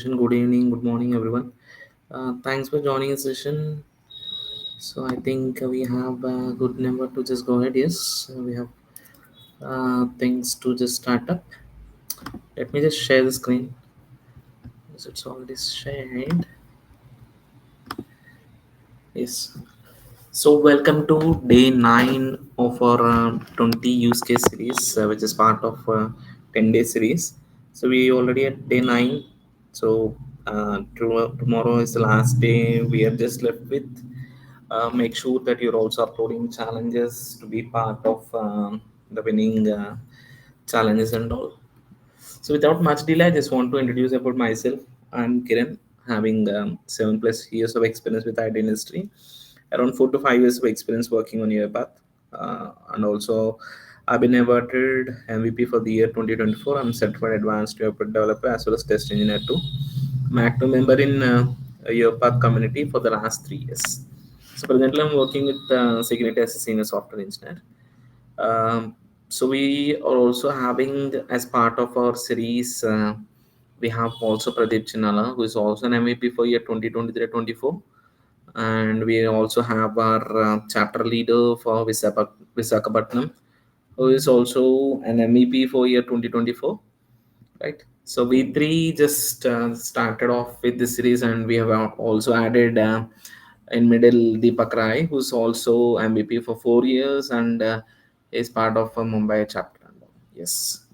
Good evening, good morning, everyone. Thanks for joining the session. So I think we have a good number to just go ahead. Yes, we have things to just start up. Let me just share the screen. Yes, it's already shared. Yes. So welcome to day 9 of our 20 use case series, which is part of 10-day series. So we already at day 9. So tomorrow is the last day. We are just left with make sure that you're also uploading challenges to be part of the winning challenges and all. So without much delay, I just want to introduce about myself. I'm Kiran, having 7+ years of experience with IT industry, around 4 to 5 years of experience working on your path, and also I've been awarded MVP for the year 2024. I'm certified advanced web developer as well as test engineer too. I'm active member in your path community for the last 3 years. So presently, I'm working with Security as a senior software engineer. So we are also having as part of our series, we have also Pradeep Chinala, who is also an MVP for year 2023-24. And we also have our chapter leader for Visakhapatnam, who is also an MEP for year 2024, right? So we three just started off with this series, and we have also added in middle Deepak Rai, who's also MVP for 4 years and is part of a Mumbai chapter. Yes.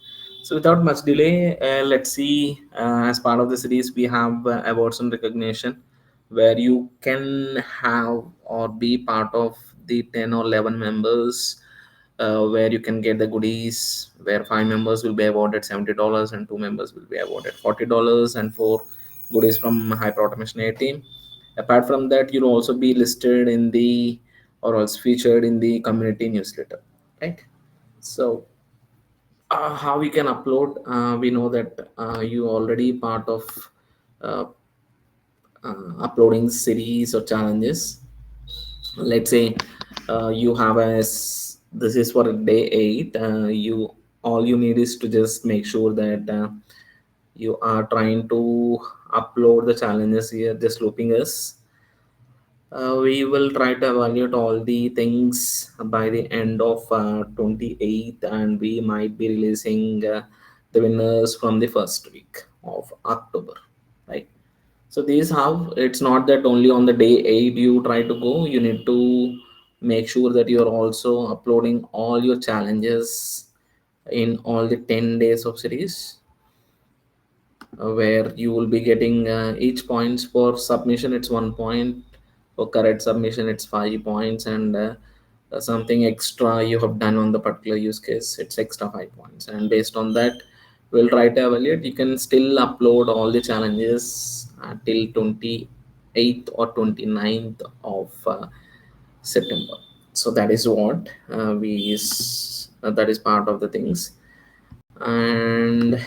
So without much delay, let's see. As part of the series, we have awards and recognition, where you can have or be part of the 10 or 11 members, where you can get the goodies, where 5 members will be awarded $70 and 2 members will be awarded $40, and 4 goodies from Hyperautomation-ai team. Apart from that, you'll also be listed in the or else featured in the community newsletter, right? So how we can upload, we know that you already part of uh, uploading series or challenges. Let's say you have this is for day 8. You all you need is to just make sure that you are trying to upload the challenges here, just looping us. We will try to evaluate all the things by the end of 28th, and we might be releasing the winners from the first week of October, right? So these how it's not that only on the day 8 you try to go. You need to make sure that you're also uploading all your challenges in all the 10 days of series, where you will be getting each points for submission it's 1 point, for correct submission it's 5 points, and something extra you have done on the particular use case it's extra 5 points, and based on that we'll try to evaluate. You can still upload all the challenges till 28th or 29th of September. So that is what that is part of the things. And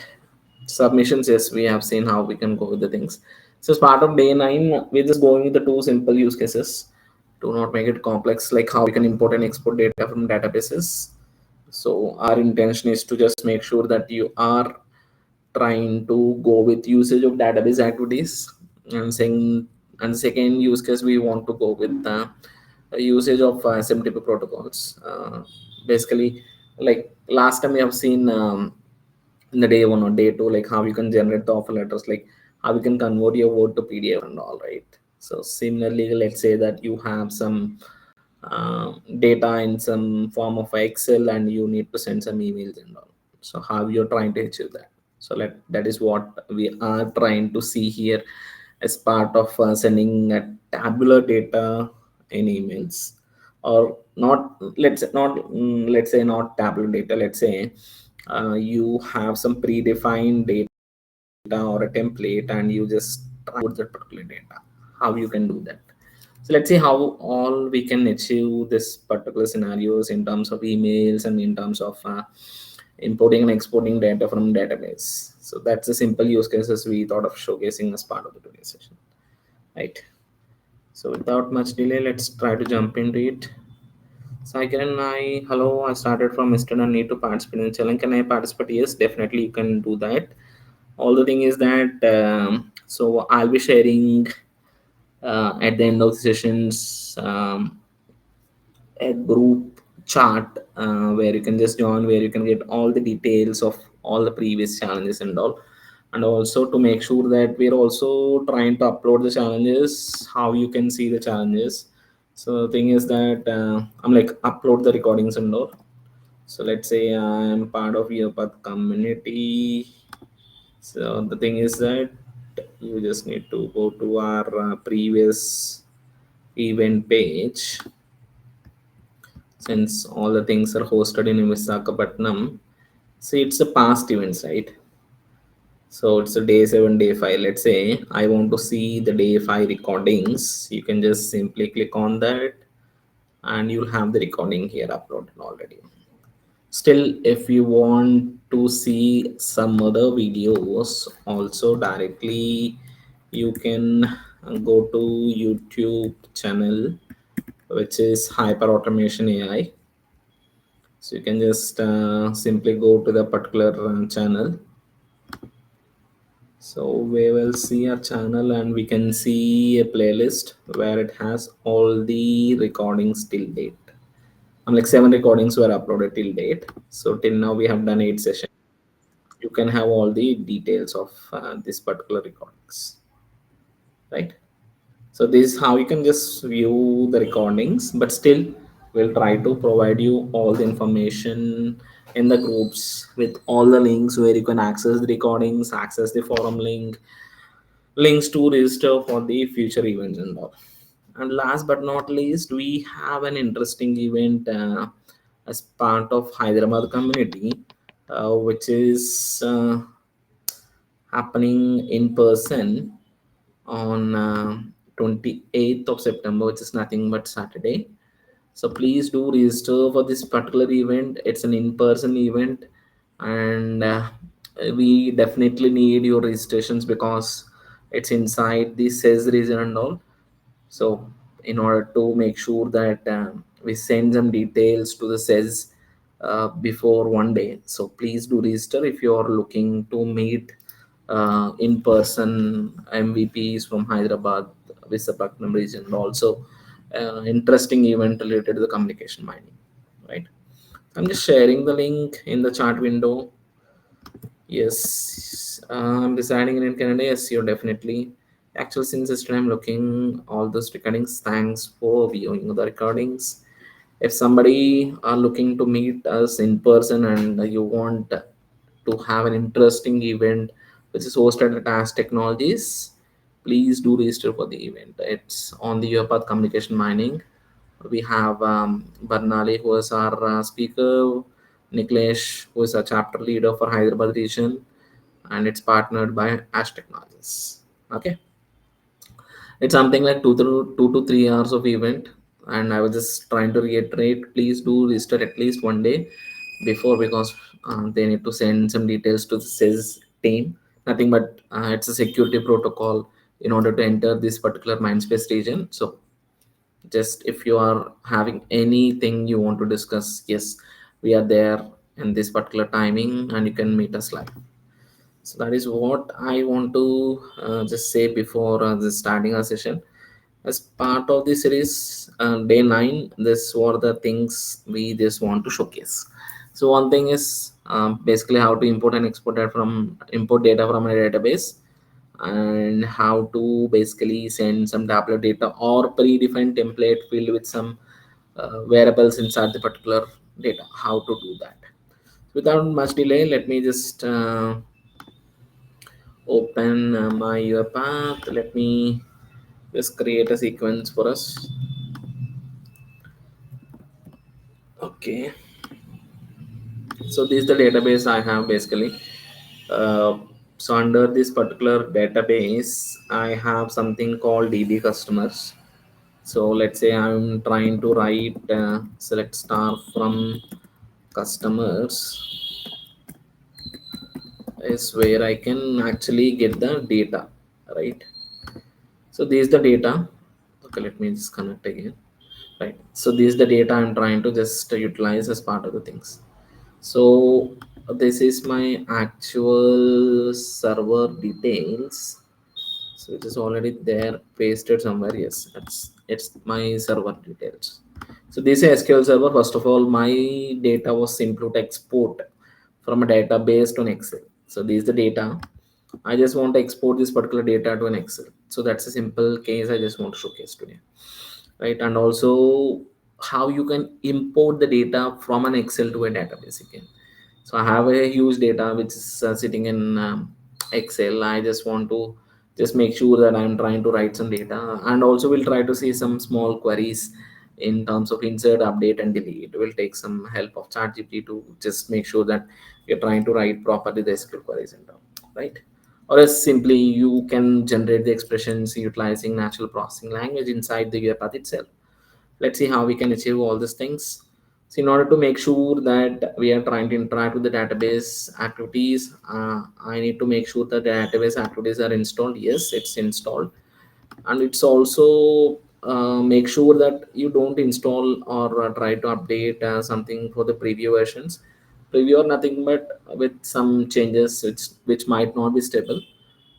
submissions, yes, we have seen how we can go with the things. So as part of day 9, we're just going with the two simple use cases. Do not make it complex, like how we can import and export data from databases. So our intention is to just make sure that you are trying to go with usage of database activities, and saying, and second use case we want to go with usage of SMTP protocols. Basically, like last time we have seen in the day 1 or day 2, like how you can generate the offer letters, like how you can convert your word to PDF and all, right? So similarly, let's say that you have some data in some form of Excel and you need to send some emails and all. So how you're trying to achieve that? So that is what we are trying to see here as part of sending a tabular data in emails, or not. Let's say not tabular data. Let's say you have some predefined data or a template, and you just put that particular data. How you can do that? So let's see how all we can achieve this particular scenarios in terms of emails and in terms of importing and exporting data from database. So that's the simple use cases we thought of showcasing as part of the today's session, right? So without much delay, let's try to jump into it. So I can I hello, I started from yesterday and need to participate in the challenge. Can I participate? Yes, definitely you can do that. All the thing is that So I'll be sharing at the end of the sessions a group chart where you can just join, where you can get all the details of all the previous challenges and all. And also to make sure that we're also trying to upload the challenges, how you can see the challenges. So the thing is that I'm like upload the recordings and all. So let's say I'm part of your path community. So the thing is that you just need to go to our previous event page, since all the things are hosted in Visakhapatnam. See, it's the past events, right? So it's a day 7, day 5. Let's say I want to see the day 5 recordings. You can just simply click on that and you'll have the recording here uploaded already. Still, if you want to see some other videos also directly, you can go to YouTube channel, which is Hyperautomation AI. So you can just simply go to the particular channel. So we will see our channel and we can see a playlist where it has all the recordings till date. Like 7 recordings were uploaded till date. So till now we have done 8 sessions. You can have all the details of this particular recordings, right? So this is how you can just view the recordings, but still we'll try to provide you all the information in the groups with all the links where you can access the recordings, access the forum link, links to register for the future events and all. And last but not least, we have an interesting event as part of Hyderabad community, which is happening in person on 28th of September, which is nothing but Saturday. So please do register for this particular event. It's an in-person event, and we definitely need your registrations because it's inside the SES region and all. So in order to make sure that we send some details to the SES before one day, so please do register if you are looking to meet in-person MVPs from Hyderabad, Visakhapatnam region, and also interesting event related to the communication mining, right? I'm just sharing the link in the chat window. Yes, I'm residing in Canada. Yes, you're definitely. Actually, since yesterday I'm looking all those recordings. Thanks for viewing the recordings. If somebody are looking to meet us in person and you want to have an interesting event which is hosted at Ash Technologies, please do register for the event. It's on the UiPath Communication Mining. We have Barnali, who is our speaker, Niklesh, who is a chapter leader for Hyderabad region, and it's partnered by Ash Technologies. Okay, it's something like 2 to 3 hours of event, and I was just trying to reiterate, please do register at least one day before, because they need to send some details to the SES team. Nothing but it's a security protocol in order to enter this particular Mindspace region. So just if you are having anything you want to discuss, yes, we are there in this particular timing and you can meet us live. So that is what I want to just say before the starting our session. As part of the series, day 9, this were the things we just want to showcase. So one thing is basically how to import and export data from import data from a database, and how to basically send some tablet data or predefined template filled with some variables inside the particular data, how to do that. Without much delay, let me just open my path. Let me just create a sequence for us. Okay, so this is the database I have basically. uh, so under this particular database I have something called DB customers. So let's say I'm trying to write select star from customers is where I can actually get the data, right? So this is the data. Okay, let me just connect again. Right. So this is the data I'm trying to just utilize as part of the things. So this is my actual server details. So it is already there pasted somewhere. Yes, it's my server details. So this is SQL server. First of all, my data was simple to export from a database to an Excel. So this is the data. I just want to export this particular data to an Excel. So that's a simple case I just want to showcase today, right? And also how you can import the data from an Excel to a database again. So I have a huge data which is sitting in Excel. I just want to just make sure that I'm trying to write some data, and also we'll try to see some small queries in terms of insert, update, and delete. We'll take some help of ChatGPT to just make sure that you're trying to write properly the SQL queries and all, right? Or else simply you can generate the expressions utilizing natural processing language inside the UiPath itself. Let's see how we can achieve all these things. So in order to make sure that we are trying to interact with the database activities, I need to make sure that the database activities are installed. Yes, it's installed. And it's also make sure that you don't install or try to update something for the preview versions. Preview or nothing but with some changes which might not be stable.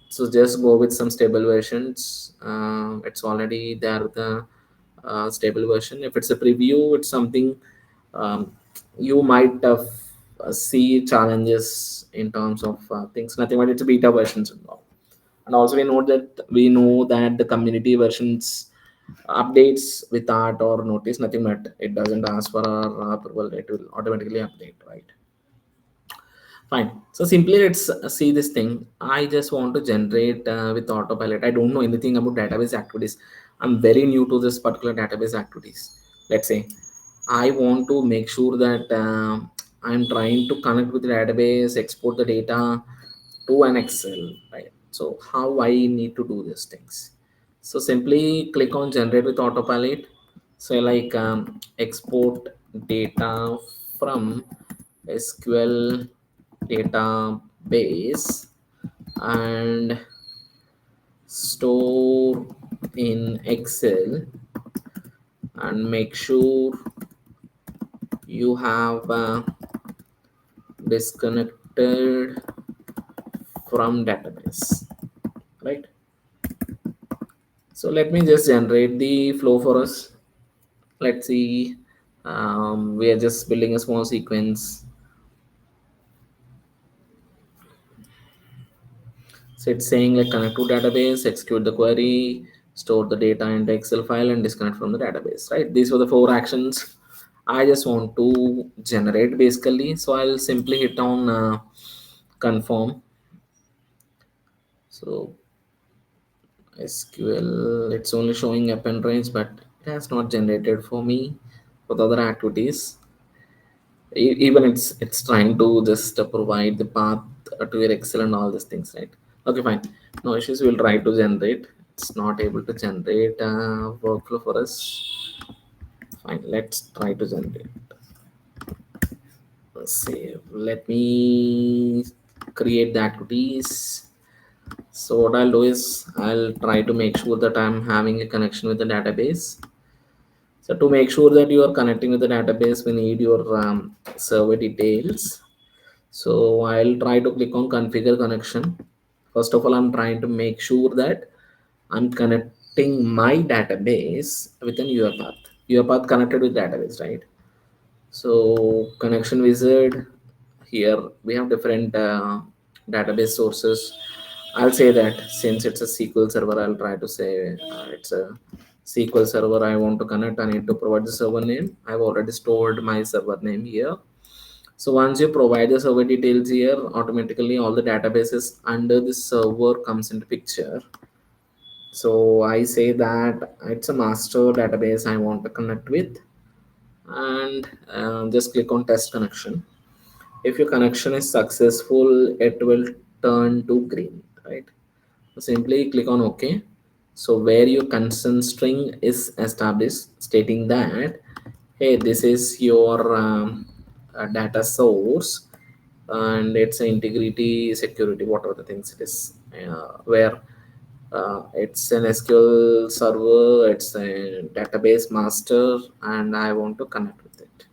So just go with some stable versions. It's already there, the stable version. If it's a preview, it's something um, you might have see challenges in terms of things, nothing but it's a beta versions and all. And also we know that the community versions updates with art or notice, nothing but it doesn't ask for our approval, it will automatically update, right? Fine. So simply let's see this thing. I just want to generate with autopilot. I don't know anything about database activities. I'm very new to this particular database activities. Let's say I want to make sure that I'm trying to connect with the database, export the data to an Excel, right? So how I need to do these things. So simply click on generate with autopilot. So like export data from SQL database and store in Excel, and make sure you have disconnected from database, right? So let me just generate the flow for us. Let's see. We are just building a small sequence. So it's saying like connect to database, execute the query, store the data in the Excel file, and disconnect from the database, right? These were the four actions I just want to generate basically. So I'll simply hit on confirm. So SQL, it's only showing append range, but it has not generated for me for the other activities. Even it's trying to just provide the path to your Excel and all these things, right? Okay, fine, no issues. We'll try to generate. It's not able to generate workflow for us. Fine, let's try to generate. Let's see, let me create the activities. So what I'll do is I'll try to make sure that I'm having a connection with the database. So to make sure that you are connecting with the database, we need your server details. So I'll try to click on configure connection. First of all, I'm trying to make sure that I'm connecting my database with an UiPath. UiPath connected with database, right? So connection wizard, here we have different database sources. I'll say that since it's a SQL server, I'll try to say it's a SQL server I want to connect. I need to provide the server name. I've already stored my server name here. So once you provide the server details here, automatically all the databases under the server comes into picture. So I say that it's a master database I want to connect with, and just click on test connection. If your connection is successful, it will turn to green, right? Simply click on OK. So where your consent string is established, stating that hey, this is your data source, and it's integrity, security, whatever the things it is, where it's an SQL server, it's a database master, and I want to connect with it.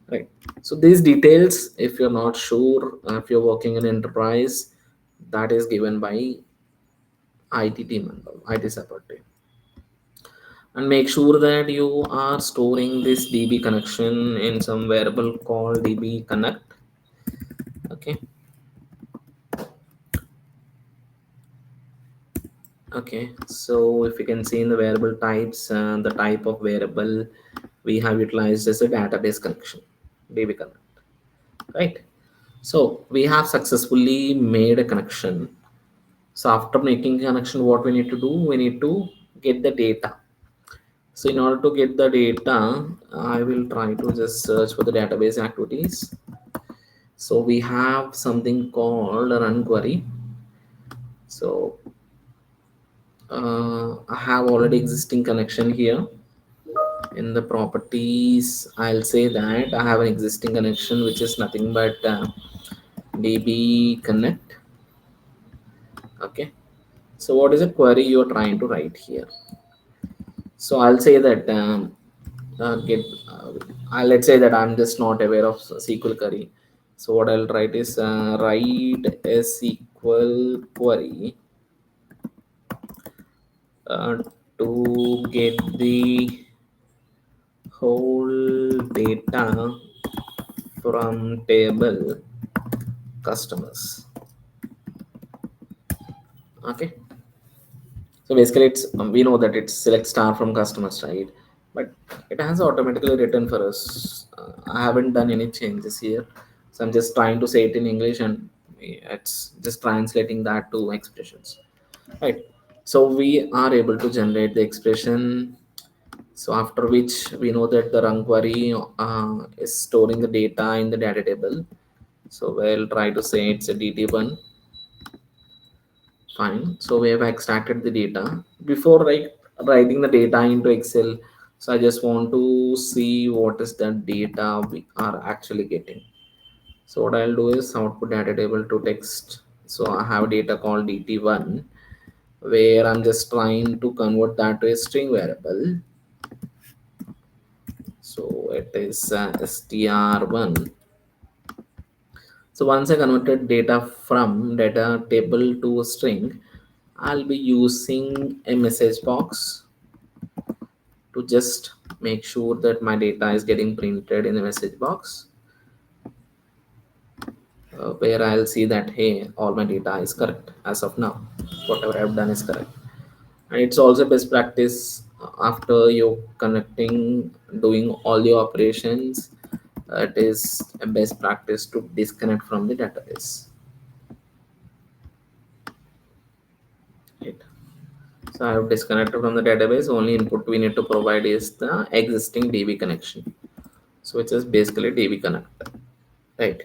Right. So these details, if you're not sure, if you're working in enterprise, that is given by IT team member, IT support team, and make sure that you are storing this DB connection in some variable called DB connect. Okay, okay. So if you can see in the variable types, the type of variable we have utilized as a database connection, DB connect, right? So we have successfully made a connection. So after making a connection, what we need to do? We need to get the data. So in order to get the data, I will try to just search for the database activities. So we have something called a run query. So I have already existing connection here. In the properties, I'll say that I have an existing connection which is nothing but DB connect. Okay. So what is the query you are trying to write here? So I'll say that get. Let's say that I'm just not aware of SQL query. So what I'll write is write a SQL query uh, to get the whole data from table customers. Okay. So basically, it's we know that it's select star from customers, right? But it has automatically written for us. I haven't done any changes here, so I'm just trying to say it in English, and it's just translating that to expressions, right? So we are able to generate the expression. So after which we know that the run query is storing the data in the data table. So we'll try to say it's a DT1. Fine. So we have extracted the data. Before writing the data into Excel, so I just want to see what is the data we are actually getting. So what I'll do is output data table to text. So I have data called DT1 where I'm just trying to convert that to a string variable. So it is str1. So once I converted data from data table to a string, I'll be using a message box to just make sure that my data is getting printed in the message box, where I'll see that hey, all my data is correct as of now. Whatever I've done is correct. And it's also best practice after you're connecting, doing all your operations. It is a best practice to disconnect from the database. Right. So I have disconnected from the database. Only input we need to provide is the existing DB connection. So which is basically DB connect. Right.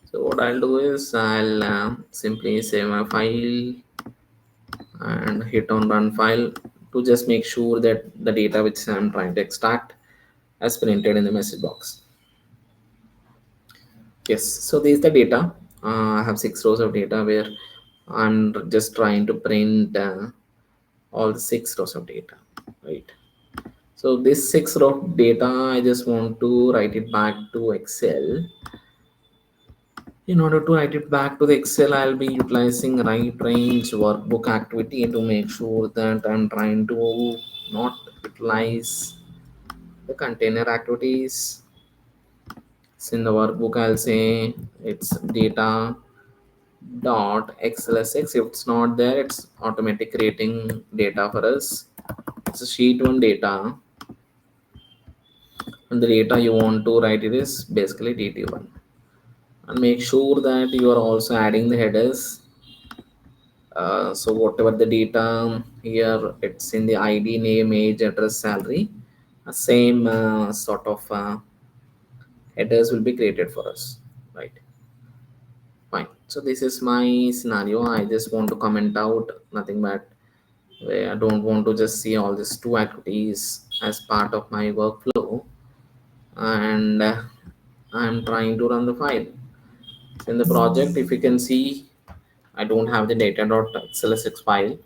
So what I'll do is I'll simply save my file and hit on run file to just make sure that the data which I'm trying to extract as printed in the message box. Yes, so this is the data. I have 6 rows of data where I'm just trying to print all the 6 rows of data, right? So this 6 row of data, I just want to write it back to Excel. In order to write it back to the Excel, I'll be utilizing right range workbook activity to make sure that I'm trying to not utilize the container activities. So in the workbook, I'll say it's data dot xlsx. If it's not there, it's automatic creating data for us. It's a sheet one data, and the data you want to write it is basically dt1. And make sure that you are also adding the headers. So whatever the data here, it's in the ID, name, age, address, salary. Same sort of headers will be created for us, right? Fine. So this is my scenario. I just want to comment out nothing but where I don't want to just see all these two activities as part of my workflow, and I'm trying to run the file. So in the project, if you can see, I don't have the data.xlsx file.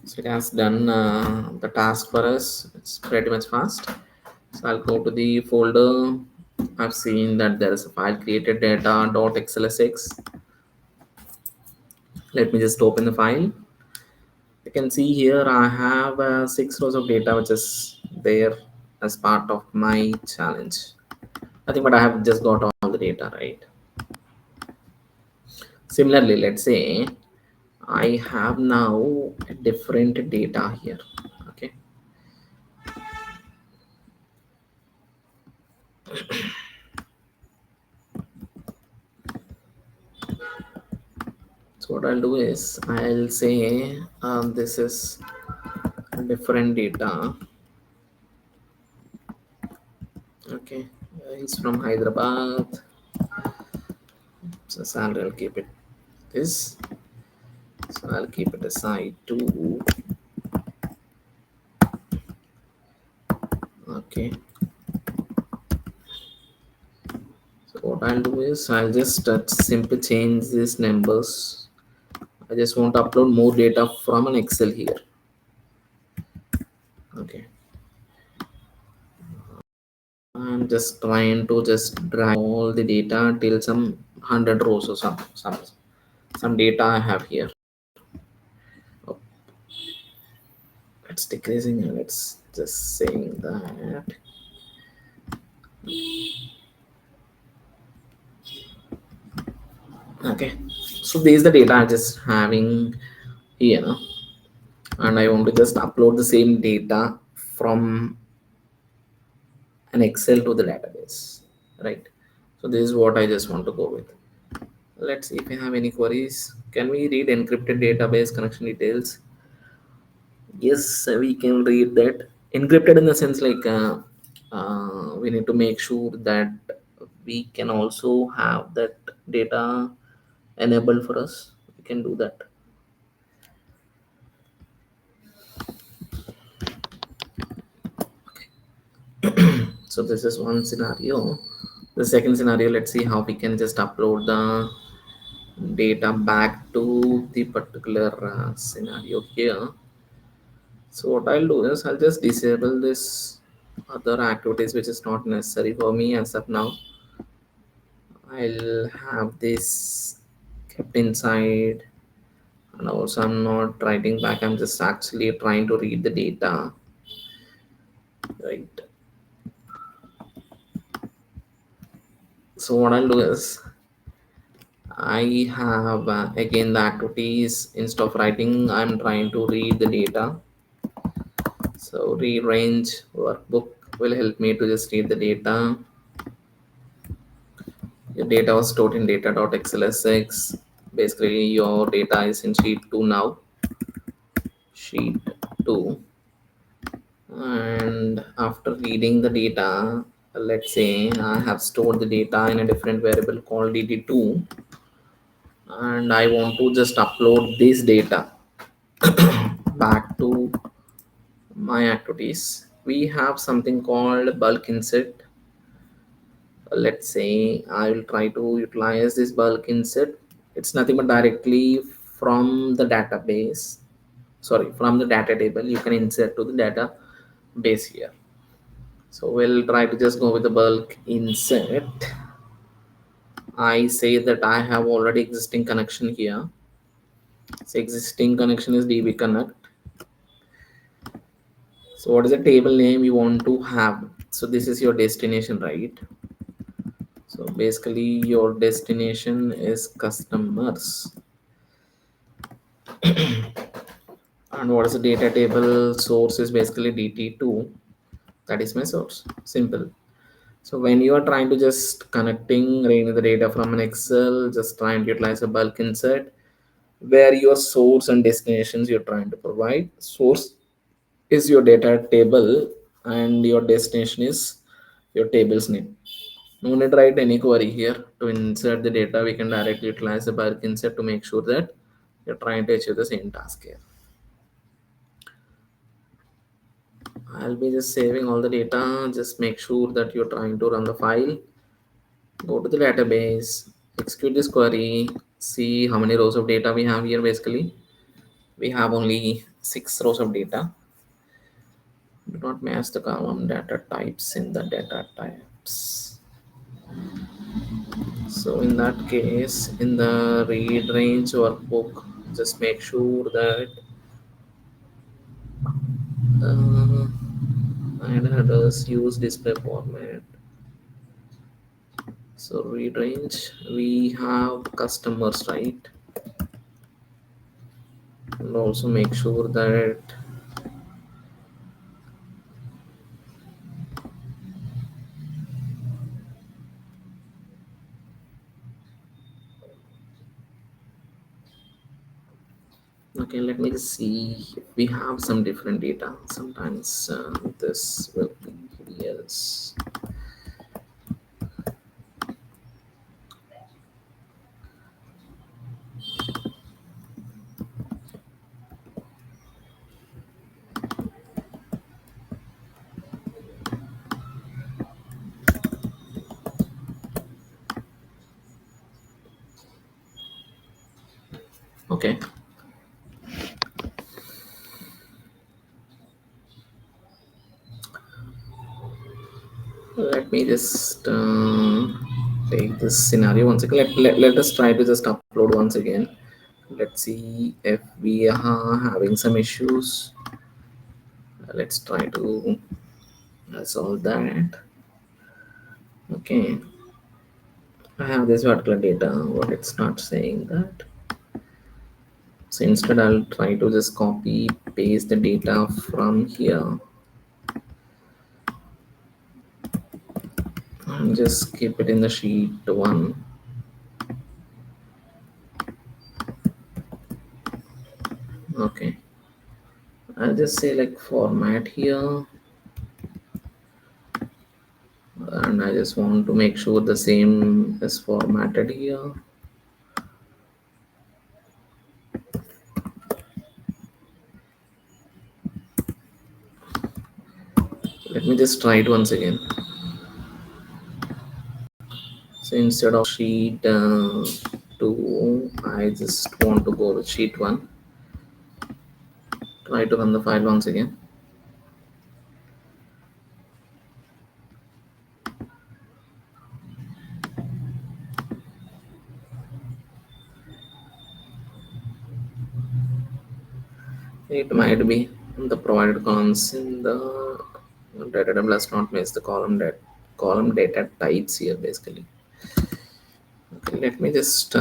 So it has done the task for us. It's pretty much fast. So I'll go to the folder. I've seen that there is a file created data.xlsx. Let me just open the file. You can see here I have 6 rows of data which is there as part of my challenge. Nothing but I have just got all the data, right? Similarly, let's say I have now a different data here. Okay. So what I'll do is I'll say this is different data. Okay. He's from Hyderabad. So salary I'll keep it this. So I'll keep it aside too. Okay. So what I'll do is I'll just simply change these numbers. I just want to upload more data from an Excel here. Okay. I'm just trying to just drag all the data till some 100 rows or some data I have here. Oh, it's decreasing and it's just saying that. Okay. So this is the data I'm just having here, and I want to just upload the same data from an Excel to the database, right? So this is what I just want to go with. Let's see if we have any queries. Can we read encrypted database connection details? Yes, we can read that. Encrypted in the sense like we need to make sure that we can also have that data enabled for us. We can do that. So this is one scenario. The second scenario, let's see how we can just upload the data back to the particular scenario here. So what I'll do is I'll just disable this other activities which is not necessary for me as of now. I'll have this kept inside, and also I'm not writing back, I'm just actually trying to read the data, right? So what I'll do is I have again the activities, instead of writing I'm trying to read the data. So rearrange workbook will help me to just read the data. Your data was stored in data.xlsx. Basically your data is in sheet 2 now. Sheet 2. And after reading the data, let's say I have stored the data in a different variable called dt2, and I want to just upload this data back to my activities. We have something called bulk insert. Let's say I will try to utilize this bulk insert. It's nothing but directly from the database, sorry, from the data table you can insert to the database here. So we'll try to just go with the bulk insert. I say that I have already existing connection here. So existing connection is db connect. So what is the table name you want to have? So this is your destination, right? So basically your destination is customers. And what is the data table? Source is basically dt2. That is my source. Simple. So when you are trying to just connecting reading the data from an Excel, just try and utilize a bulk insert where your source and destinations you're trying to provide. Source is your data table and your destination is your table's name. No need to write any query here to insert the data. We can directly utilize the bulk insert to make sure that you're trying to achieve the same task here. I'll be just saving all the data. Just make sure that you're trying to run the file. Go to the database, execute this query, see how many rows of data we have here. Basically we have only 6 rows of data. Do not match the column data types in the data types. So in that case, in the read range workbook, Just make sure that uh, and others use display format. So read range, we have customers, right? And also make sure that okay, let me see if we have some different data. Sometimes this will be yes. Okay, let me just take this scenario once again. Let us try to just upload once again. Let's see if we are having some issues. Let's try to solve that. Okay, I have this particular data, but it's not saying that. So instead, I'll try to just copy paste the data from here and just keep it in the sheet one. Okay, I'll just say like format here, and I just want to make sure the same is formatted here. Let me just try it once again. So instead of sheet 2, I just want to go with sheet 1. Try to run the file once again. It might be the provided columns in the data table does not match the column data types here basically. Okay, let me just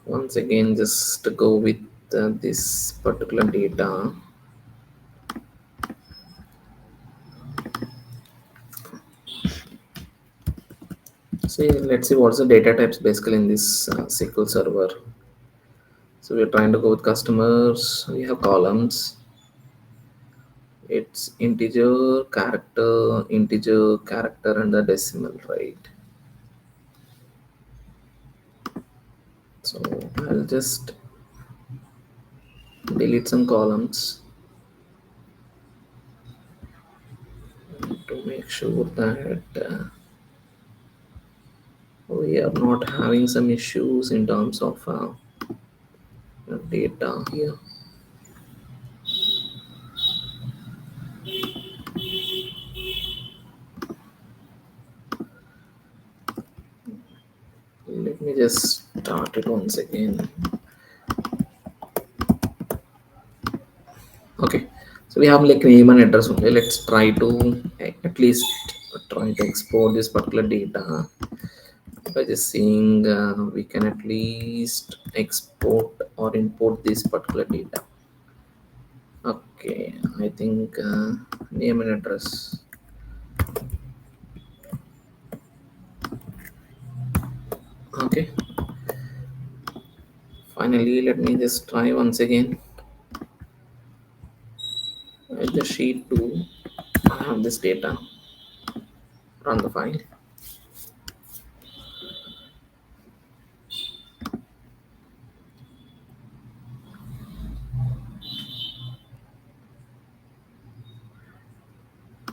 once again just go with this particular data. See, let's see what's the data types basically in this SQL server. So we're trying to go with customers. We have columns. It's integer, character, and the decimal, right? So I'll just delete some columns to make sure that we are not having some issues in terms of data here. Let me just start it once again. Okay, so we have like name and address only. Let's try to at least try to export this particular data by just seeing we can at least export or import this particular data. Okay, I think name and address. Okay, finally, let me just try once again. The sheet 2, I have this data. Run the file.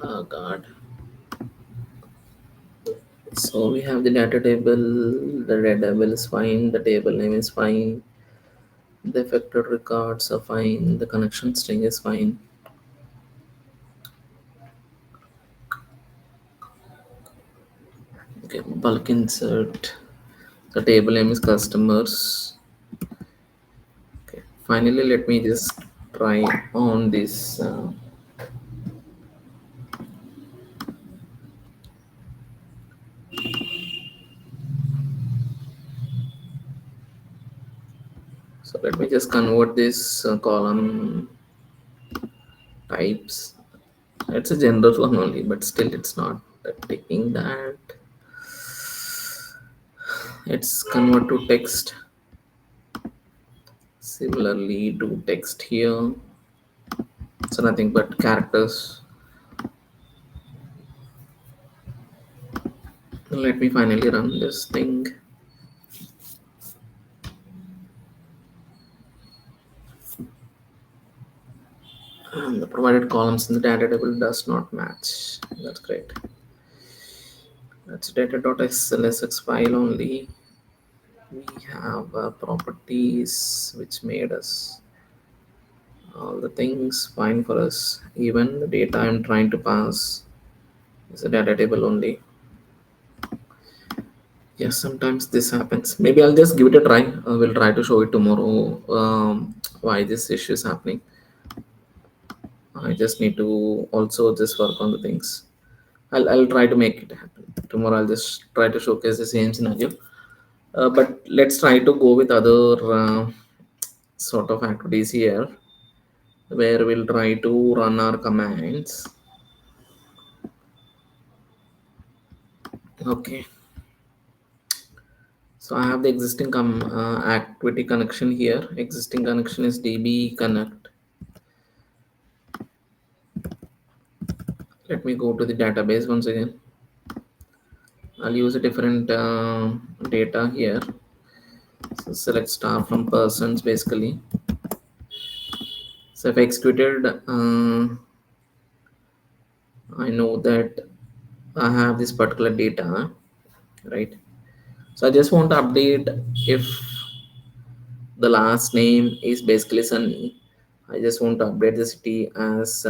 Oh god. So we have the data table, the red table is fine, the table name is fine, the affected records are fine, the connection string is fine. Okay, bulk insert. The table name is customers. Okay. Finally, let me just try on this. So let me just convert this column types. It's a general one only, but still it's not taking that. It's convert to text. Similarly, do text here. So nothing but characters. Let me finally run this thing. And the provided columns in the data table does not match. That's great. That's data.xlsx file only. We have properties which made us all the things fine for us. Even the data I'm trying to pass is a data table only. Yes, sometimes this happens. Maybe I'll just give it a try. We'll try to show it tomorrow why this issue is happening. I just need to also just work on the things. I'll try to make it happen. Tomorrow I'll just try to showcase the same scenario. But let's try to go with other sort of activities here where we'll try to run our commands. Okay. So I have the existing activity connection here. Existing connection is db connect. Let me go to the database once again. I'll use a different data here. So select star from persons basically. So if I executed, I know that I have this particular data, right? So I just want to update if the last name is basically Sunny. I just want to update the city as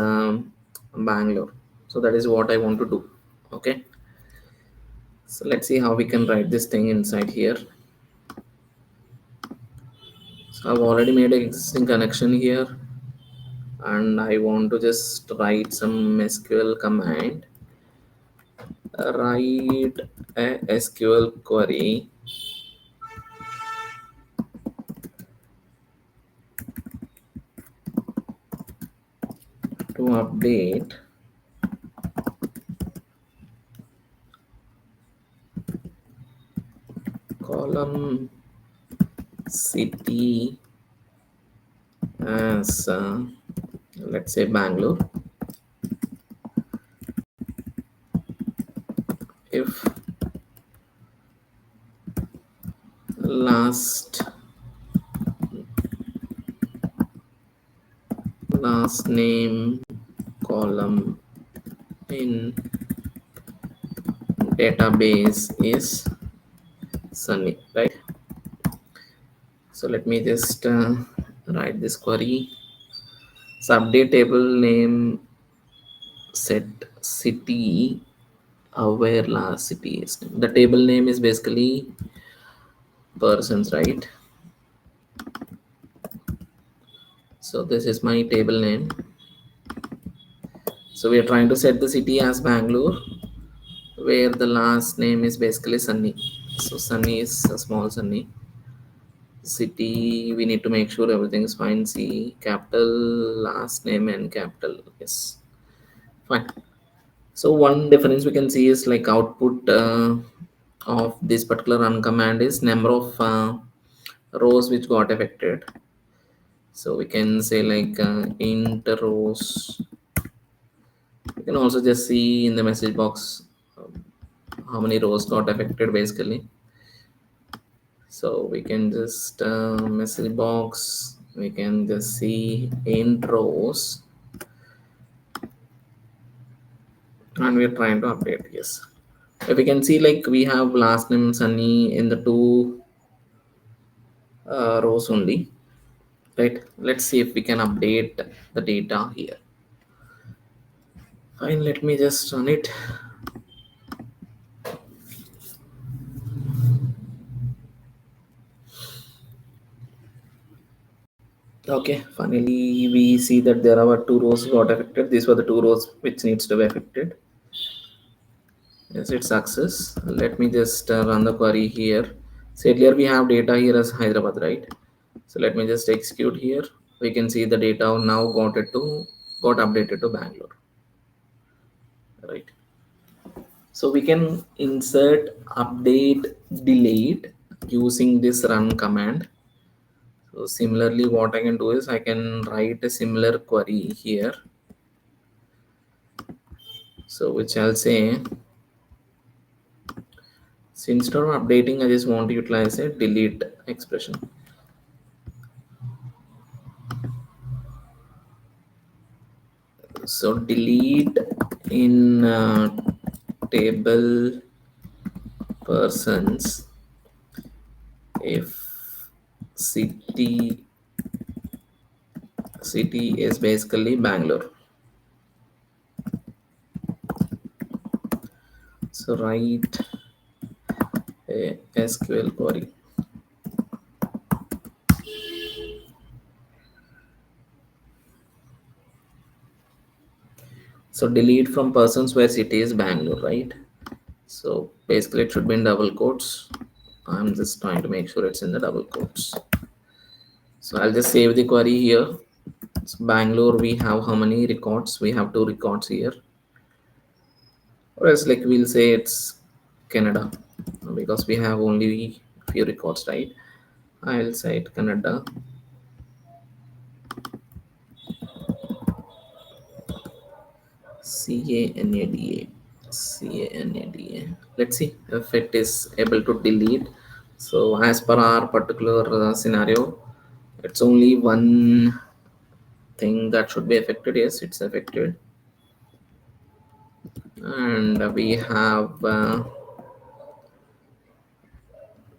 Bangalore. So that is what I want to do. Okay. So let's see how we can write this thing inside here. So I've already made an existing connection here, and I want to just write some SQL command. Write a SQL query to update column city as let's say Bangalore. If last name column in database is Sunny, right? So let me just write this query. So update table name set city where last city is. The table name is basically persons, right? So this is my table name. So we are trying to set the city as Bangalore, where the last name is basically Sunny. So Sunny is a small Sunny. City, we need to make sure everything is fine. C capital, last name and capital. Yes, fine. So one difference we can see is like output of this particular run command is number of rows which got affected. So we can say like int rows. You can also just see in the message box how many rows got affected basically. So we can just message box. We can just see int rows, and we're trying to update. Yes. If we can see like we have last name Sunny in the two rows only, right? Let's see if we can update the data here. Fine, let me just run it. Okay, finally we see that there are two rows got affected. These were the two rows which needs to be affected. Yes, it's success. Let me just run the query here. So earlier we have data here as Hyderabad, right? So let me just execute here. We can see the data now got updated to Bangalore, right? So we can insert, update, delete using this run command. So similarly, what I can do is I can write a similar query here. So which I'll say, so instead of updating, I just want to utilize a delete expression. So delete in table persons if city city is basically Bangalore. So write a SQL query. So delete from persons where city is Bangalore, right? So basically it should be in double quotes. I'm just trying to make sure it's in the double quotes. So I'll just save the query here. So Bangalore, we have how many records? We have two records here. Or else like we'll say it's Canada because we have only few records, right? I'll say it Canada. CANADA. CANADA. Let's see if it is able to delete. So as per our particular scenario, it's only one thing that should be affected. Yes, it's affected. And we have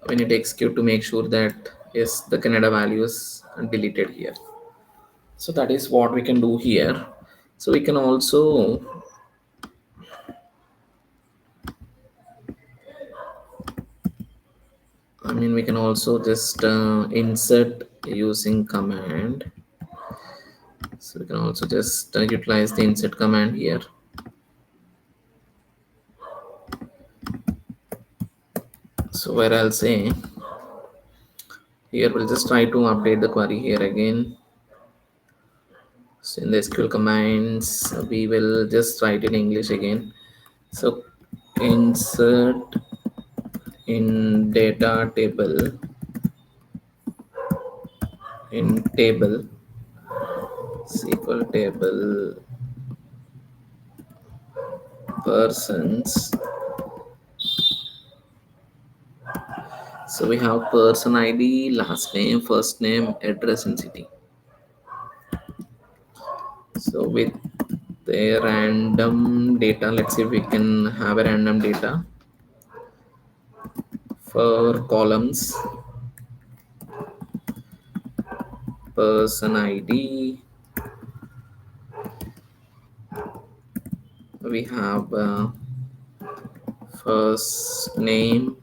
we need to execute to make sure that yes, the Canada value is deleted here. So that is what we can do here. So we can also, I mean, we can also just insert using command. So we can also just utilize the insert command here. So where I'll say here, we'll just try to update the query here again. So in the SQL commands, we will just write in English again. So insert in data table in table SQL table persons. So we have person ID, last name, first name, address, and city. So with the random data, let's see if we can have a random data for columns. Person ID. We have first name.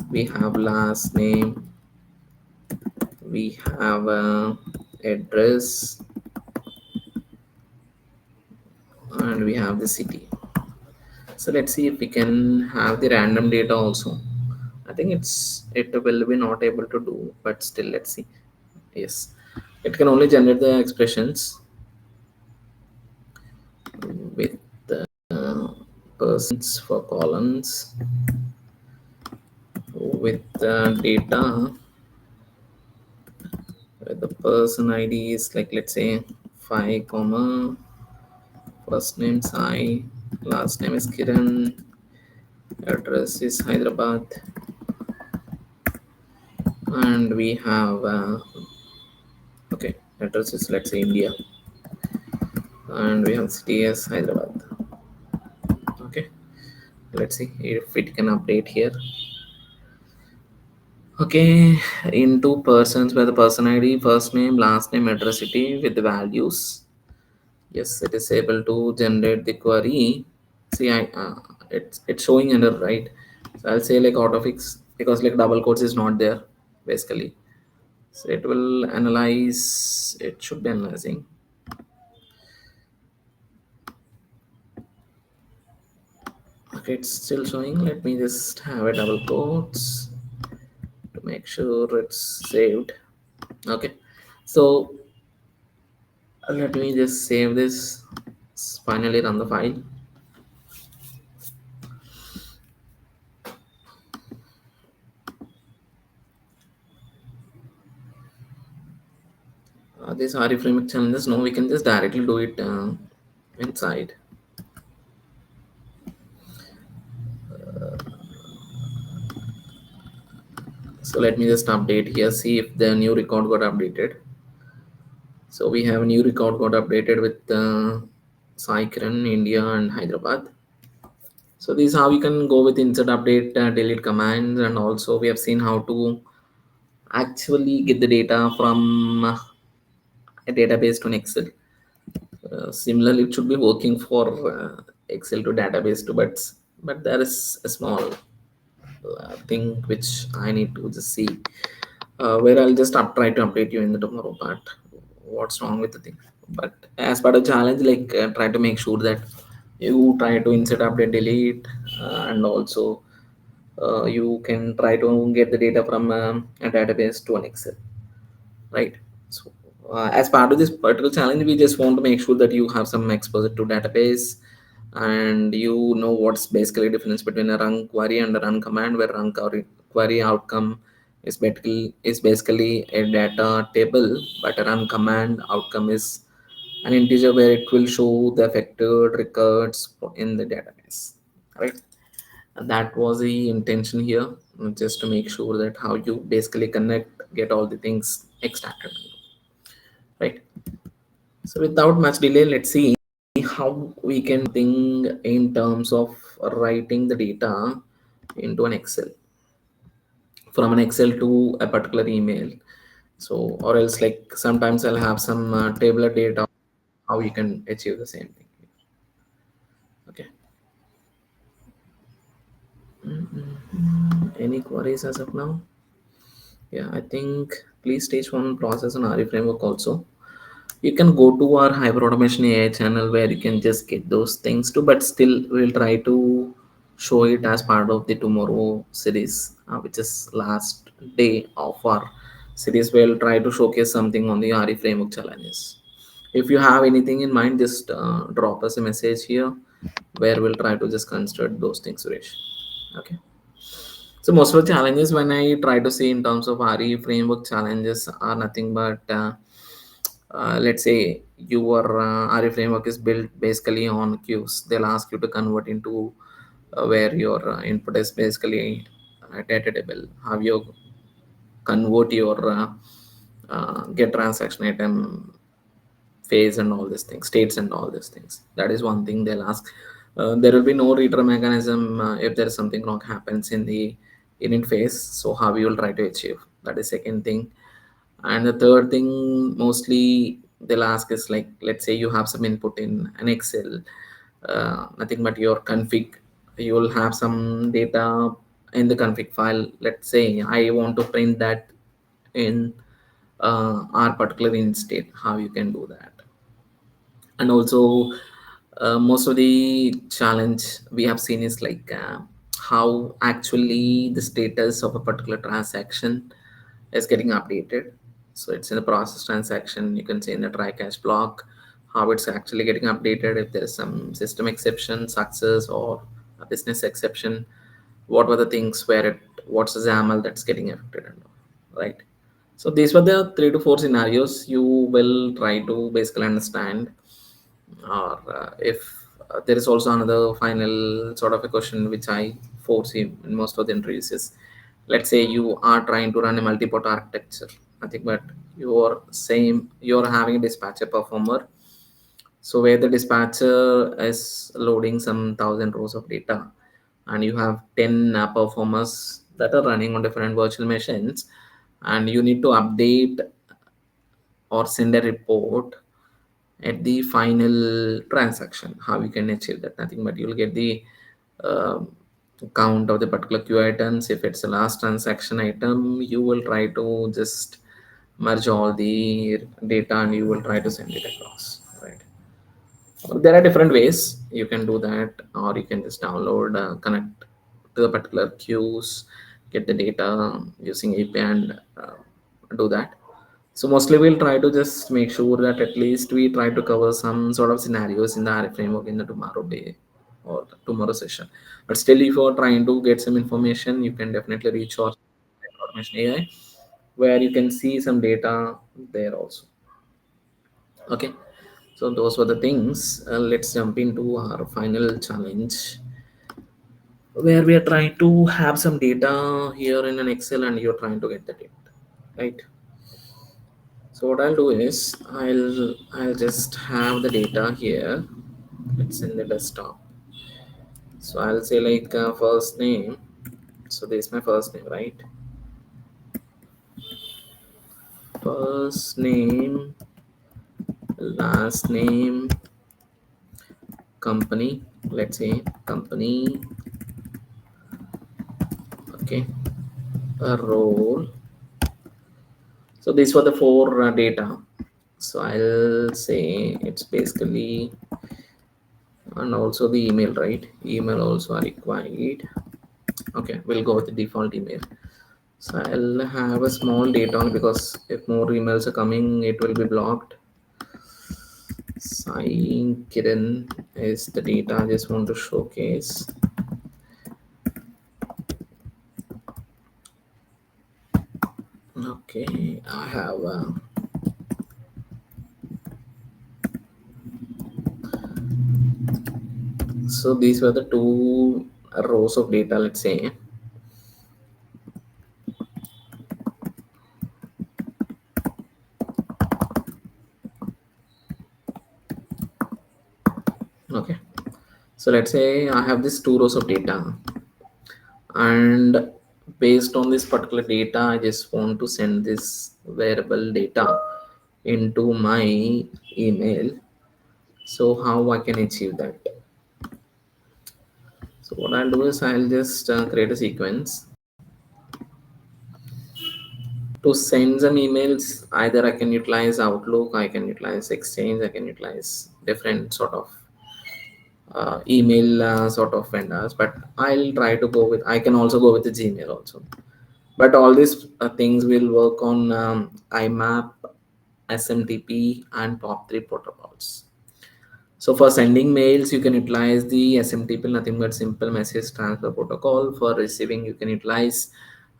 We have last name. We have address, and we have the city. So let's see if we can have the random data also. I think it will be not able to do, but still let's see. Yes, it can only generate the expressions with the persons for columns with the data where the person ID is like let's say 5 comma first name Sai, last name is Kiran, address is Hyderabad, and we have okay, address is let's say India, and we have city as Hyderabad. Okay, let's see if it can update here. Okay, in two persons where the person ID, first name, last name, address, city with the values. Yes, it is able to generate the query. See, it's showing error, right? So I'll say like autofix because like double quotes is not there basically. So it will analyze, it should be analyzing. Okay, it's still showing. Let me just have a double quotes to make sure it's saved. Okay, so let me just save this. Finally run the file. These are framework challenges. No, we can just directly do it inside. So let me just update here. See if the new record got updated. So we have a new record got updated with Saikiran, India, and Hyderabad. So this is how you can go with insert, update, delete commands, and also we have seen how to actually get the data from a database to an Excel. Similarly, it should be working for Excel to database too, but there is a small thing which I need to just see, where I'll just try to update you in the tomorrow part. What's wrong with the thing? But as part of challenge, like try to make sure that you try to insert, update, delete, and also you can try to get the data from a database to an Excel, right? So as part of this particular challenge, we just want to make sure that you have some exposure to database, and you know what's basically difference between a run query and a run command, where query outcome is basically a data table, but a run command outcome is an integer where it will show the affected records in the database, right? And that was the intention here, just to make sure that how you basically connect, get all the things extracted, right? So without much delay, let's see how we can think in terms of writing the data into an Excel, from an Excel to a particular email. So, or else like sometimes I'll have some tabular data, how you can achieve the same thing. Okay. Any queries as of now? Yeah, I think please stage one process on RE framework also. You can go to our Hyper Automation AI channel where you can just get those things too, but still we'll try to show it as part of the tomorrow series, which is last day of our series. We'll try to showcase something on the RE framework challenges. If you have anything in mind, just drop us a message here where we'll try to just consider those things, Suresh. Okay. So most of the challenges when I try to see in terms of RE framework challenges are nothing but let's say your RE framework is built basically on queues. They'll ask you to convert into where your input is basically data table. How you convert your get transaction item phase and all these things, states and all these things. That is one thing they'll ask. There will be no reader mechanism if there is something wrong happens in the init phase. So how you will try to achieve, that is second thing. And the third thing mostly they'll ask is like, let's say you have some input in an Excel, nothing but your config. You will have some data in the config file. Let's say I want to print that in our particular in state. How you can do that? And also most of the challenge we have seen is like how actually the status of a particular transaction is getting updated. So it's in the process transaction, you can say in the try catch block, how it's actually getting updated, if there is some system exception success or a business exception, what were the things where it, what's the XAML that's getting affected and all, right? So these were the 3 to 4 scenarios you will try to basically understand. Or if there is also another final sort of a question which I foresee in most of the interviews is, let's say you are trying to run a multi-port architecture, I think, but you're having a dispatcher performer. So where the dispatcher is loading some thousand rows of data, and you have 10 performers that are running on different virtual machines, and you need to update or send a report at the final transaction. How you can achieve that? Nothing but you'll get the um count of the particular queue items. If it's a last transaction item, you will try to just merge all the data and you will try to send it across, right? There are different ways you can do that, or you can just download, connect to the particular queues, get the data using API and do that. So mostly we'll try to just make sure that at least we try to cover some sort of scenarios in the RF framework in the tomorrow day or tomorrow session. But still, if you're trying to get some information, you can definitely reach our automation AI, where you can see some data there also. Okay, so those were the things. Let's jump into our final challenge, where we are trying to have some data here in an Excel and you're trying to get the data, right? So what I'll do is I'll just have the data here. It's in the desktop. So I'll say like first name. So this is my first name, right? First name, last name, company. Let's say company. Okay, a role. So these were the four data. So I'll say it's basically, and also the email, right? Email also are required. Okay, we'll go with the default email. So I'll have a small data on, because if more emails are coming, it will be blocked. Sai Kiran is the data I just want to showcase. Okay, I have. So these were the two rows of data, let's say. Okay, so let's say I have these two rows of data, and based on this particular data, I just want to send this variable data into my email. So how I can achieve that? So what I'll do is I'll just create a sequence to send some emails. Either I can utilize Outlook, I can utilize Exchange, I can utilize different sort of email sort of vendors. But I'll try to go with. I can also go with the Gmail also. But all these things will work on IMAP, SMTP, and POP3 protocols. So for sending mails, you can utilize the SMTP, nothing but simple message transfer protocol. For receiving, you can utilize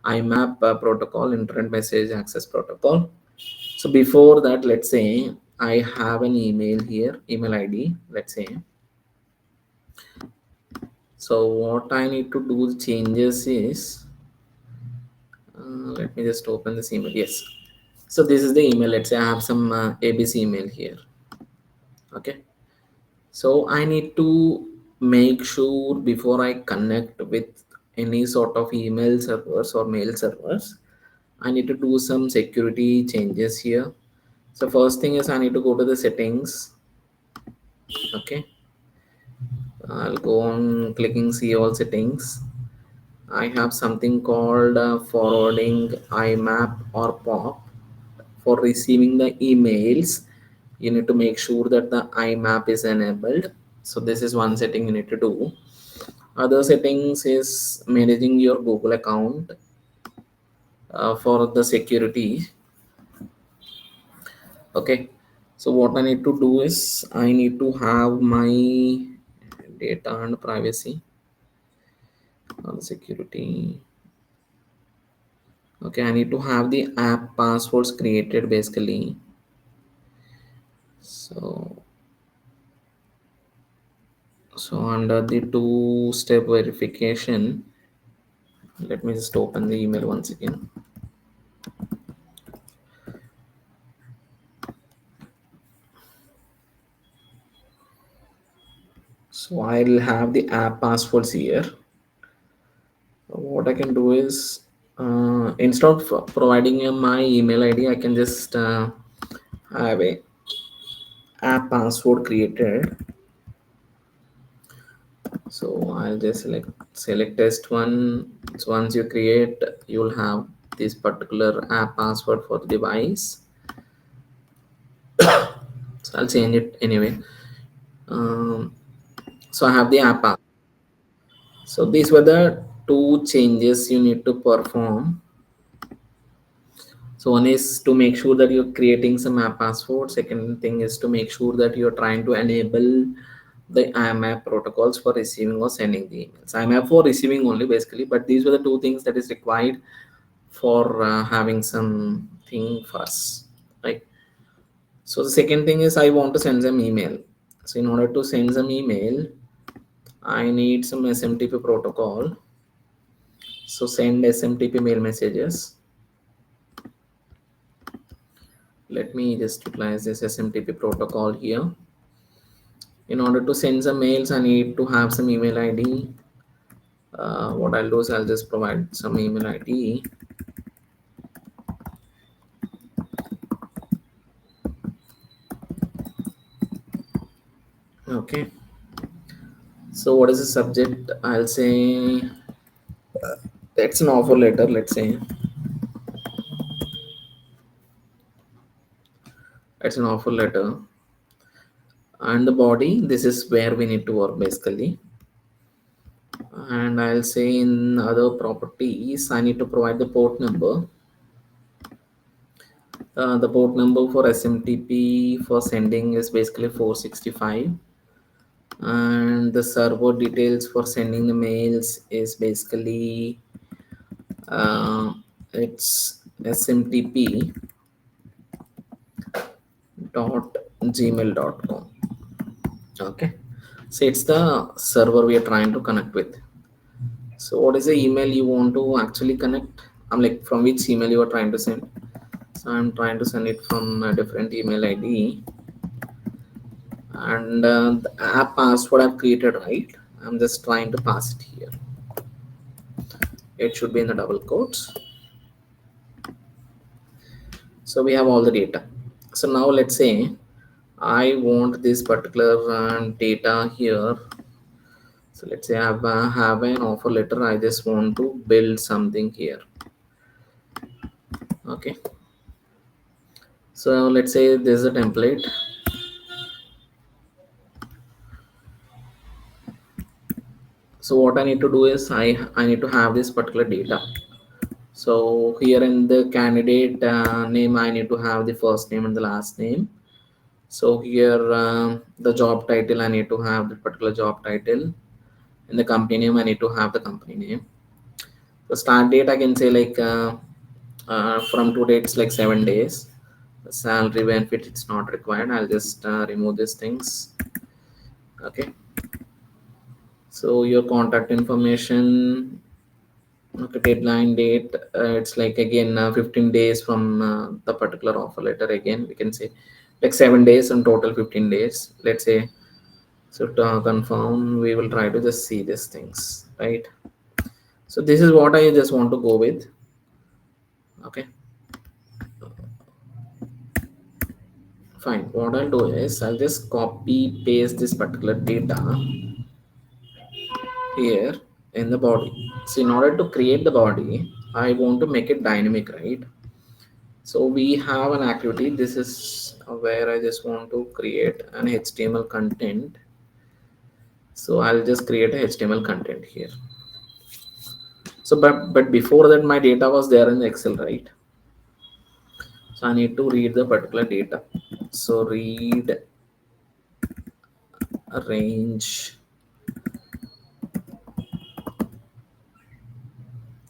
IMAP protocol, internet message access protocol. So before that, let's say I have an email here, email ID, let's say. So what I need to do the changes is, let me just open this email. Yes. So this is the email. Let's say I have some ABC email here. Okay. So I need to make sure before I connect with any sort of email servers or mail servers, I need to do some security changes here. So first thing is I need to go to the settings. Okay. I'll go on clicking see all settings. I have something called forwarding IMAP or POP. For receiving the emails, you need to make sure that the IMAP is enabled. So this is one setting you need to do. Other settings is managing your Google account for the security. Okay, so what I need to do is I need to have my data and privacy on security. Okay, I need to have the app passwords created basically. So under the two-step verification, let me just open the email once again. So I'll have the app passwords here. What I can do is, instead of providing my email ID, I can just have a app password created. So I'll just select test one. So once you create, you'll have this particular app password for the device. So I'll change it anyway. um, so I have the app pass. So these were the two changes you need to perform. So one is to make sure that you're creating some app password. Second thing is to make sure that you're trying to enable the IMAP protocols for receiving or sending the emails. IMAP for receiving only basically, but these were the two things that is required for having something for us, right? So the second thing is I want to send some email. So in order to send some email, I need some SMTP protocol. So send SMTP mail messages. Let me just utilize this SMTP protocol here. In order to send some mails, I need to have some email ID. What I'll do is I'll just provide some email ID. Okay. So what is the subject? I'll say that's an offer letter. Let's say it's an offer letter, and the body. This is where we need to work basically. And I'll say in other properties, I need to provide the port number. The port number for SMTP for sending is basically 465, and the server details for sending the mails is basically it's smtp dot gmail.com. Okay, so it's the server we are trying to connect with. So what is the email you want to actually connect? I'm like, from which email you are trying to send? So I'm trying to send it from a different email ID, and the app password I've created, right? I'm just trying to pass it here. It should be in the double quotes. So we have all the data. So now let's say I want this particular data here. So let's say I have an offer letter. I just want to build something here. Okay. So let's say there's a template. So what I need to do is I need to have this particular data. So here in the candidate name, I need to have the first name and the last name. So here the job title, I need to have the particular job title. In the company name, I need to have the company name. The start date, I can say like from today it's like 7 days. The salary benefit, it's not required. I'll just remove these things. Okay. So your contact information, okay, deadline date, it's like again 15 days from the particular offer letter. Again, we can say like 7 days and total 15 days. Let's say, so to confirm, we will try to just see these things, right? So this is what I just want to go with. Okay, fine. What I'll do is I'll just copy paste this particular data here in the body. So in order to create the body, I want to make it dynamic, right? So we have an activity. This is where I just want to create an HTML content. So I'll just create a HTML content here. So but before that, my data was there in Excel, right? So I need to read the particular data. So read a range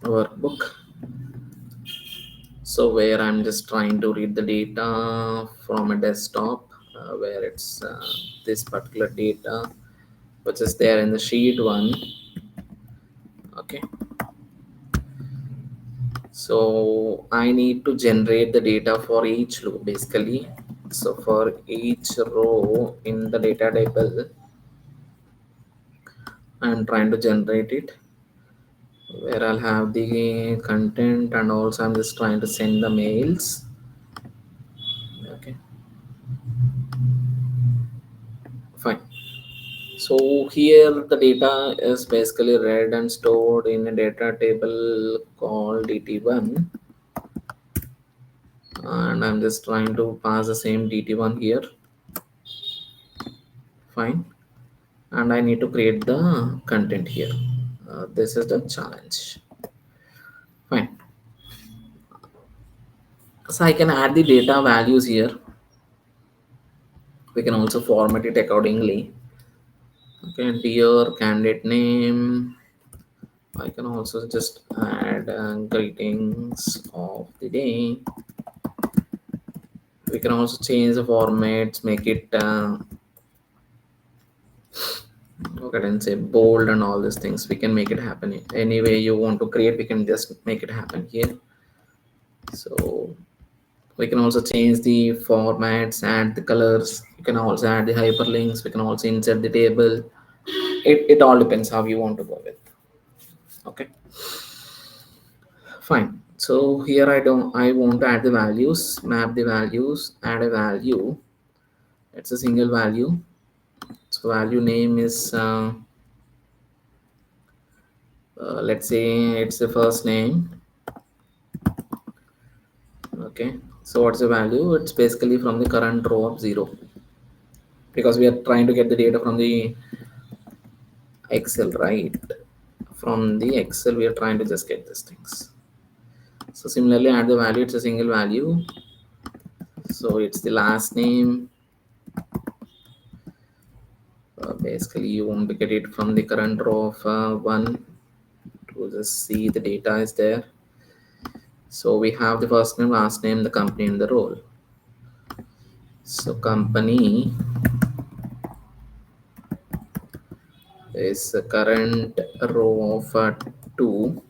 workbook. So where I'm just trying to read the data from a desktop, where it's this particular data which is there in the sheet one. Okay, so I need to generate the data for each row basically. So for each row in the data table, I'm trying to generate it where I'll have the content, and also I'm just trying to send the mails. Okay, fine. So here the data is basically read and stored in a data table called DT1. and I'm just trying to pass the same dt1 here. Fine. And I need to create the content here. This is the challenge. Fine. So I can add the data values here. We can also format it accordingly. Okay, dear candidate name. I can also just add greetings of the day. We can also change the formats, make it okay, and say bold and all these things. We can make it happen any way you want to create. We can just make it happen here. So we can also change the formats, add the colors. You can also add the hyperlinks. We can also insert the table. It all depends how you want to go with. Okay, fine. So here I want to add the values, map the values, add a value. It's a single value. So value name is let's say it's the first name. Okay, so what's the value? It's basically from the current row of 0, because we are trying to get the data from the Excel, right? From the Excel we are trying to just get these things. So similarly add the value. It's a single value, so it's the last name. Basically you want to get it from the current row of 1 to just see the data is there. So we have the first name, last name, the company, and the role. So company is the current row of 2,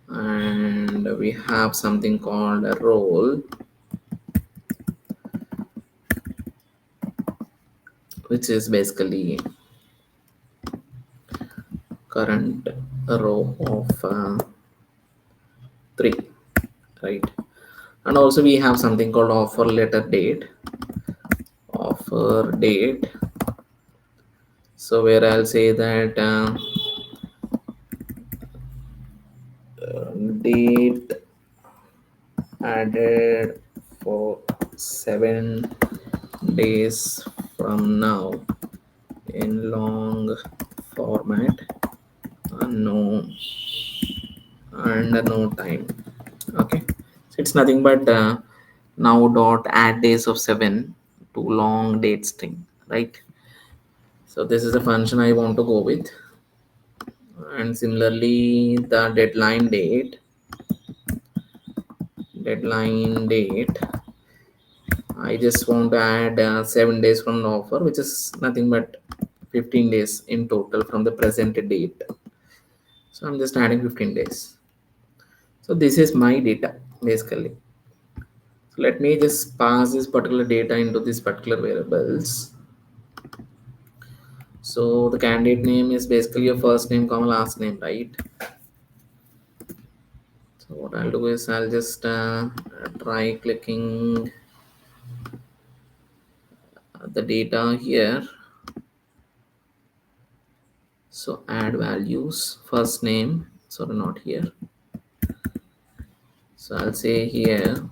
and we have something called a role, which is basically current row of 3, right? And also we have something called offer letter date, offer date. So where I'll say that date added for 7 days from now in long format, no, and no time. Okay, so it's nothing but now dot add days of 7 to long date string, right? So this is a function I want to go with. And similarly the deadline date, I just want to add 7 days from the offer, which is nothing but 15 days in total from the present date. So I'm just adding 15 days. So this is my data basically. So let me just pass this particular data into these particular variables. So the candidate name is basically your first name, comma last name, right? So what I'll do is I'll just try clicking the data here. So add values, first name, sorry, not here. So I'll say here,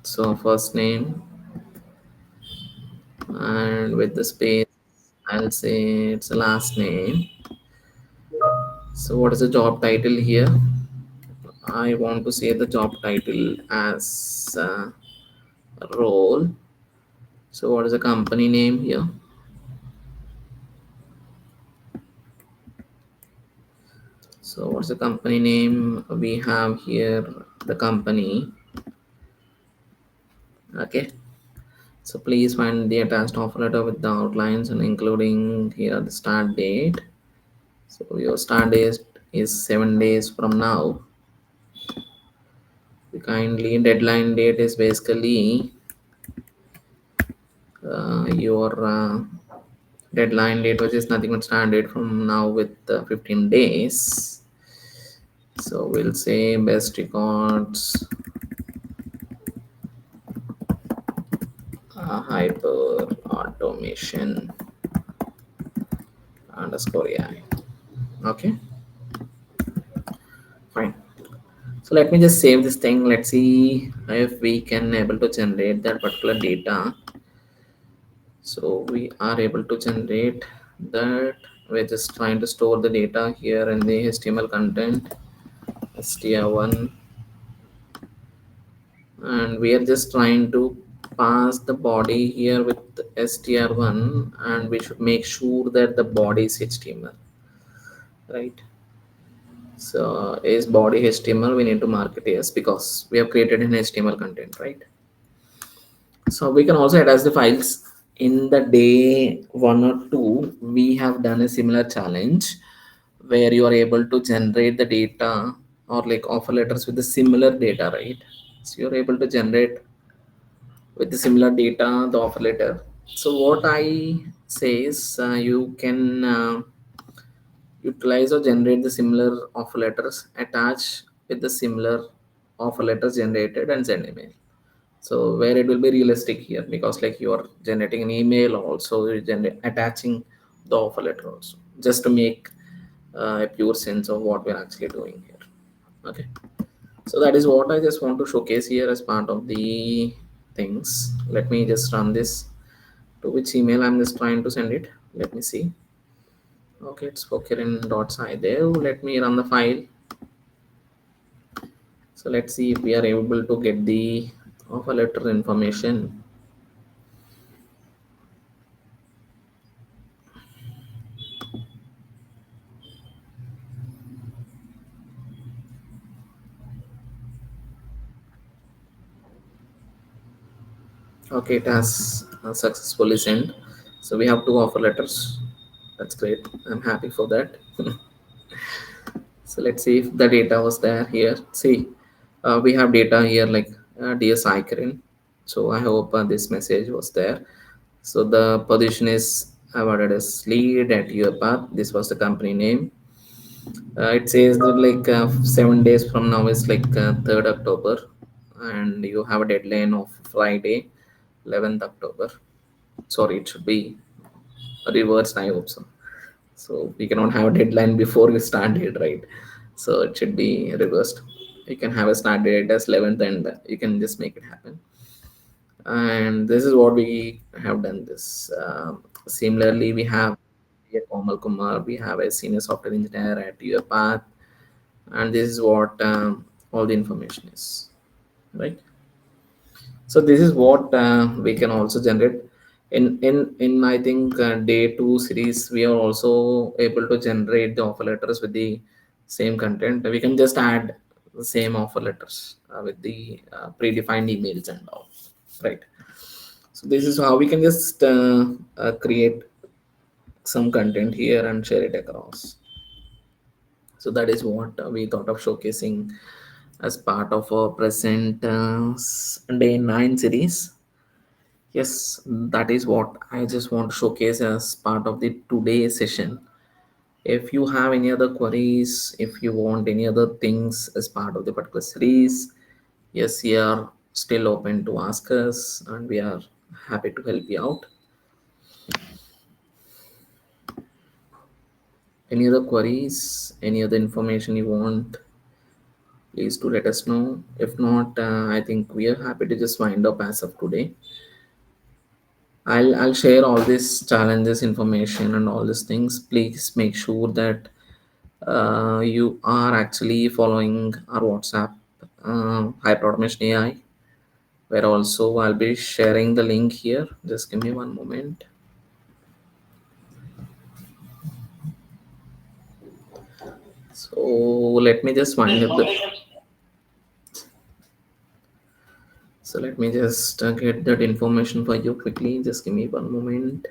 so first name, and with the space I'll say it's a last name. So what is the job title here? I want to say the job title as role. So what is the company name here? So what's the company name? We have here the company. Okay, so please find the attached offer letter with the outlines and including here the start date. So your start date is 7 days from now. The kindly deadline date is basically your deadline date, which is nothing but start date from now with 15 days. So we'll say best records hyper automation underscore AI. Okay, So let me just save this thing. Let's see if we can able to generate that particular data. So we are able to generate that. We're just trying to store the data here in the HTML content str1, and we are just trying to pass the body here with str1, and we should make sure that the body is HTML, right? So is body HTML, we need to mark it yes because we have created an HTML content, right? So we can also attach the files. In the day 1 or 2 we have done a similar challenge where you are able to generate the data or like offer letters with the similar data, right? So you're able to generate with the similar data the offer letter. So what I say is you can utilize or generate the similar offer letters, attach with the similar offer letters generated and send email. So where it will be realistic here because like you are generating an email also you're attaching the offer letter also just to make a pure sense of what we're actually doing here. Okay, so that is what I just want to showcase here as part of the things. Let me just run this. To which email I'm just trying to send it? Let me see. Okay, it's there. Let me run the file. So let's see if we are able to get the offer letter information. Okay, it has successfully sent. So we have two offer letters. That's great. I'm happy for that. So let's see if the data was there here. See, we have data here like dear Saikarin. So I hope this message was there. So the position is awarded as lead at your path. This was the company name. It says that like 7 days from now is like 3rd October, and you have a deadline of Friday, 11th October. Sorry, it should be reversed. I hope so. So we cannot have a deadline before you start it, right? So it should be reversed. You can have a start date as 11th, and you can just make it happen. And this is what we have done this. Similarly, we have a Komal Kumar, we have a senior software engineer at your path, and this is what all the information is, right? So this is what we can also generate in I think day 2 series. We are also able to generate the offer letters with the same content. We can just add the same offer letters with the predefined emails and all, right? So this is how we can just create some content here and share it across. So that is what we thought of showcasing as part of our present day 9 series. Yes, that is what I just want to showcase as part of the today session. If you have any other queries, if you want any other things as part of the particular series, yes, we are still open to ask us and we are happy to help you out. Any other queries, any other information you want, please do let us know. If not, I think we are happy to just wind up as of today. I'll share all these challenges, information, and all these things. Please make sure that you are actually following our WhatsApp Hyperautomation-ai, where also I'll be sharing the link here. Just give me one moment. So let me just wind up the. So let me just get that information for you quickly. Just give me one moment.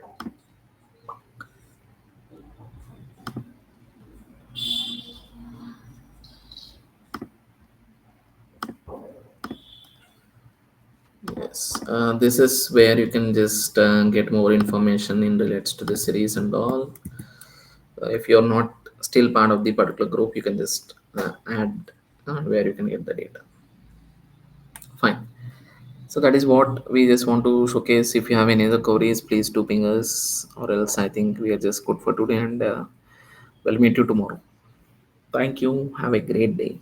Yes, this is where you can just get more information in relates to the series and all. If you're not still part of the particular group, you can just add where you can get the data. Fine. So that is what we just want to showcase. If you have any other queries, please do ping us, or else I think we are just good for today, and we'll meet you tomorrow. Thank you. Have a great day.